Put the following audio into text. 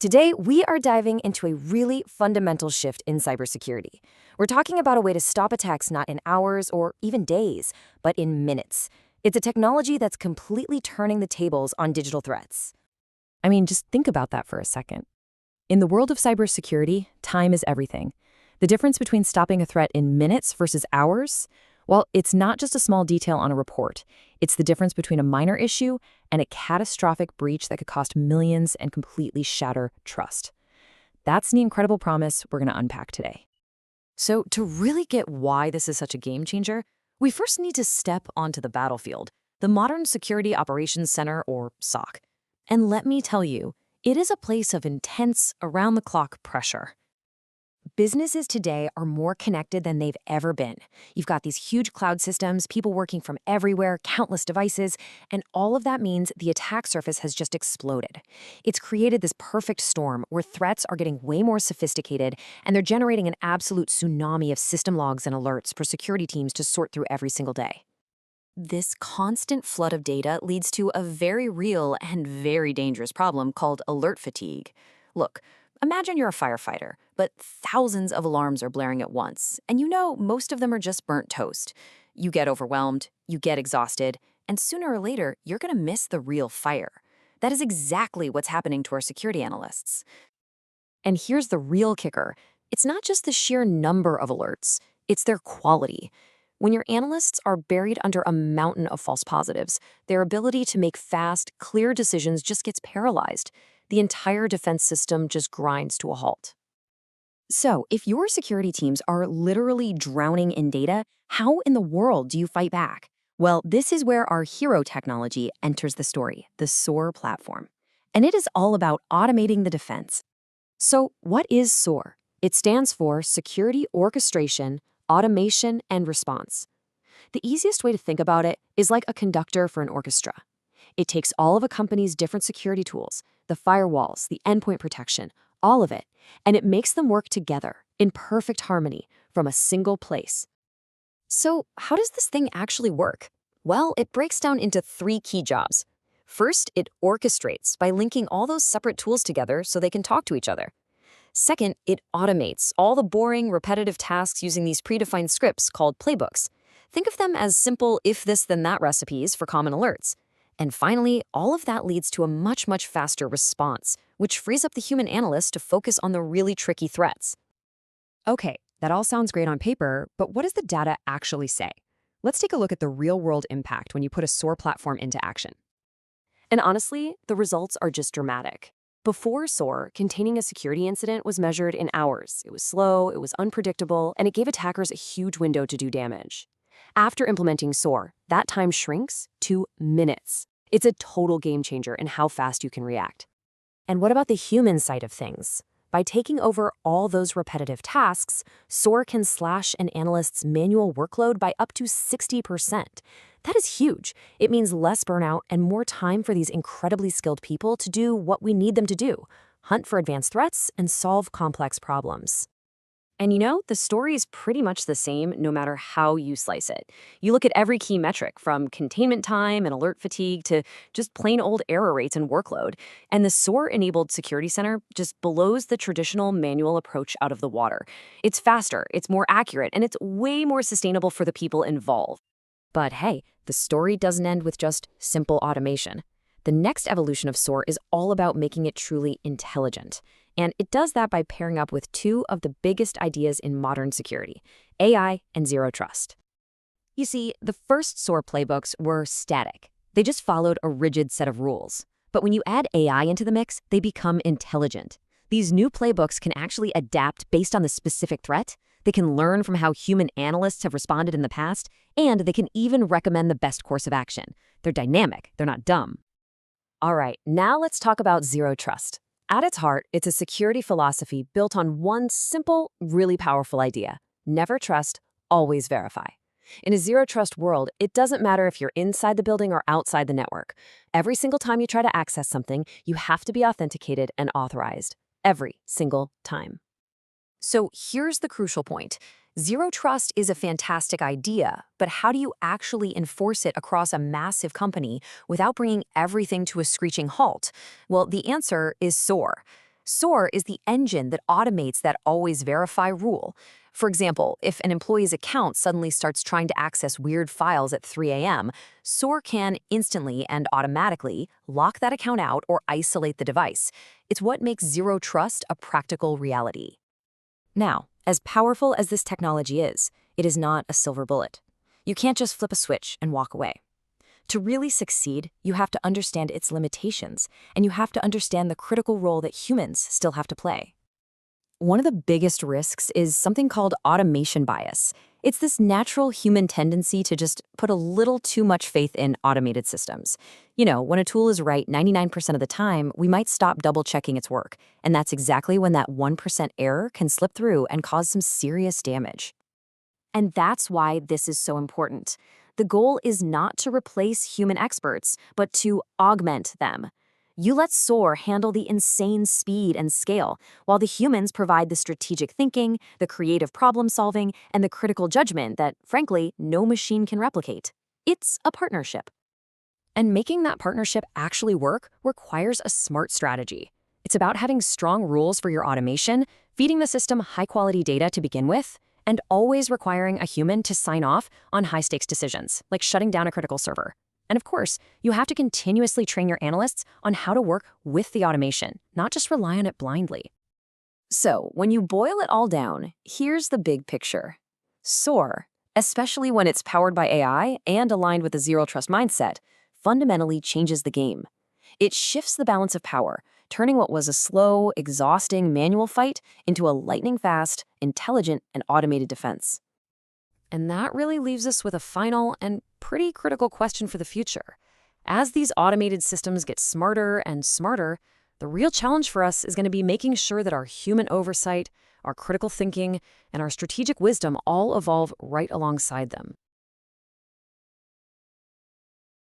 Today, we are diving into a really fundamental shift in cybersecurity. We're talking about a way to stop attacks not in hours or even days, but in minutes. It's a technology that's completely turning the tables on digital threats. I mean, just think about that for a second. In the world of cybersecurity, time is everything. The difference between stopping a threat in minutes versus hours, well, it's not just a small detail on a report. It's the difference between a minor issue and a catastrophic breach that could cost millions and completely shatter trust. That's the incredible promise we're going to unpack today. So, to really get why this is such a game changer, we first need to step onto the battlefield, the Modern Security Operations Center, or SOC. And let me tell you, it is a place of intense, around-the-clock pressure. Businesses today are more connected than they've ever been. You've got these huge cloud systems, people working from everywhere, countless devices, and all of that means the attack surface has just exploded. It's created this perfect storm where threats are getting way more sophisticated, and they're generating an absolute tsunami of system logs and alerts for security teams to sort through every single day. This constant flood of data leads to a very real and very dangerous problem called alert fatigue. Look, imagine you're a firefighter, but thousands of alarms are blaring at once, and you know most of them are just burnt toast. You get overwhelmed, you get exhausted, and sooner or later, you're going to miss the real fire. That is exactly what's happening to our security analysts. And here's the real kicker. It's not just the sheer number of alerts, it's their quality. When your analysts are buried under a mountain of false positives, their ability to make fast, clear decisions just gets paralyzed. The entire defense system just grinds to a halt. So, if your security teams are literally drowning in data, how in the world do you fight back? Well, this is where our hero technology enters the story, the SOAR platform. And it is all about automating the defense. So, what is SOAR? It stands for Security Orchestration, Automation, and Response. The easiest way to think about it is like a conductor for an orchestra. It takes all of a company's different security tools, the firewalls, the endpoint protection, all of it, and it makes them work together in perfect harmony from a single place. So, how does this thing actually work? Well, it breaks down into 3 key jobs. First, it orchestrates by linking all those separate tools together so they can talk to each other. Second, it automates all the boring, repetitive tasks using these predefined scripts called playbooks. Think of them as simple if-this-then-that recipes for common alerts. And finally, all of that leads to a much faster response, which frees up the human analyst to focus on the really tricky threats. Okay, that all sounds great on paper, but what does the data actually say? Let's take a look at the real-world impact when you put a SOAR platform into action. And honestly, the results are just dramatic. Before SOAR, containing a security incident was measured in hours. It was slow, it was unpredictable, and it gave attackers a huge window to do damage. After implementing SOAR, that time shrinks to minutes. It's a total game changer in how fast you can react. And what about the human side of things? By taking over all those repetitive tasks, SOAR can slash an analyst's manual workload by up to 60%. That is huge. It means less burnout and more time for these incredibly skilled people to do what we need them to do: hunt for advanced threats and solve complex problems. And you know, the story is pretty much the same no matter how you slice it. You look at every key metric, from containment time and alert fatigue to just plain old error rates and workload, and the SOAR-enabled Security Center just blows the traditional manual approach out of the water. It's faster, it's more accurate, and it's way more sustainable for the people involved. But hey, the story doesn't end with just simple automation. The next evolution of SOAR is all about making it truly intelligent. And it does that by pairing up with 2 of the biggest ideas in modern security: AI and zero trust. You see, the first SOAR playbooks were static. They just followed a rigid set of rules. But when you add AI into the mix, they become intelligent. These new playbooks can actually adapt based on the specific threat. They can learn from how human analysts have responded in the past, and they can even recommend the best course of action. They're dynamic, they're not dumb. All right, now let's talk about zero trust. At its heart, it's a security philosophy built on one simple, really powerful idea: never trust, always verify. In a zero-trust world, it doesn't matter if you're inside the building or outside the network. Every single time you try to access something, you have to be authenticated and authorized. Every single time. So here's the crucial point. Zero trust is a fantastic idea, but how do you actually enforce it across a massive company without bringing everything to a screeching halt? Well, the answer is SOAR. SOAR is the engine that automates that always verify rule. For example, if an employee's account suddenly starts trying to access weird files at 3 a.m., SOAR can instantly and automatically lock that account out or isolate the device. It's what makes zero trust a practical reality. Now, as powerful as this technology is, it is not a silver bullet. You can't just flip a switch and walk away. To really succeed, you have to understand its limitations, and you have to understand the critical role that humans still have to play. One of the biggest risks is something called automation bias. It's this natural human tendency to just put a little too much faith in automated systems. You know, when a tool is right 99% of the time, we might stop double-checking its work, and that's exactly when that 1% error can slip through and cause some serious damage. And that's why this is so important. The goal is not to replace human experts, but to augment them. You let SOAR handle the insane speed and scale, while the humans provide the strategic thinking, the creative problem solving, and the critical judgment that, frankly, no machine can replicate. It's a partnership. And making that partnership actually work requires a smart strategy. It's about having strong rules for your automation, feeding the system high-quality data to begin with, and always requiring a human to sign off on high-stakes decisions, like shutting down a critical server. And of course, you have to continuously train your analysts on how to work with the automation, not just rely on it blindly. So, when you boil it all down, here's the big picture. SOAR, especially when it's powered by AI and aligned with a zero-trust mindset, fundamentally changes the game. It shifts the balance of power, turning what was a slow, exhausting manual fight into a lightning-fast, intelligent, and automated defense. And that really leaves us with a final and pretty critical question for the future. As these automated systems get smarter and smarter, the real challenge for us is going to be making sure that our human oversight, our critical thinking, and our strategic wisdom all evolve right alongside them.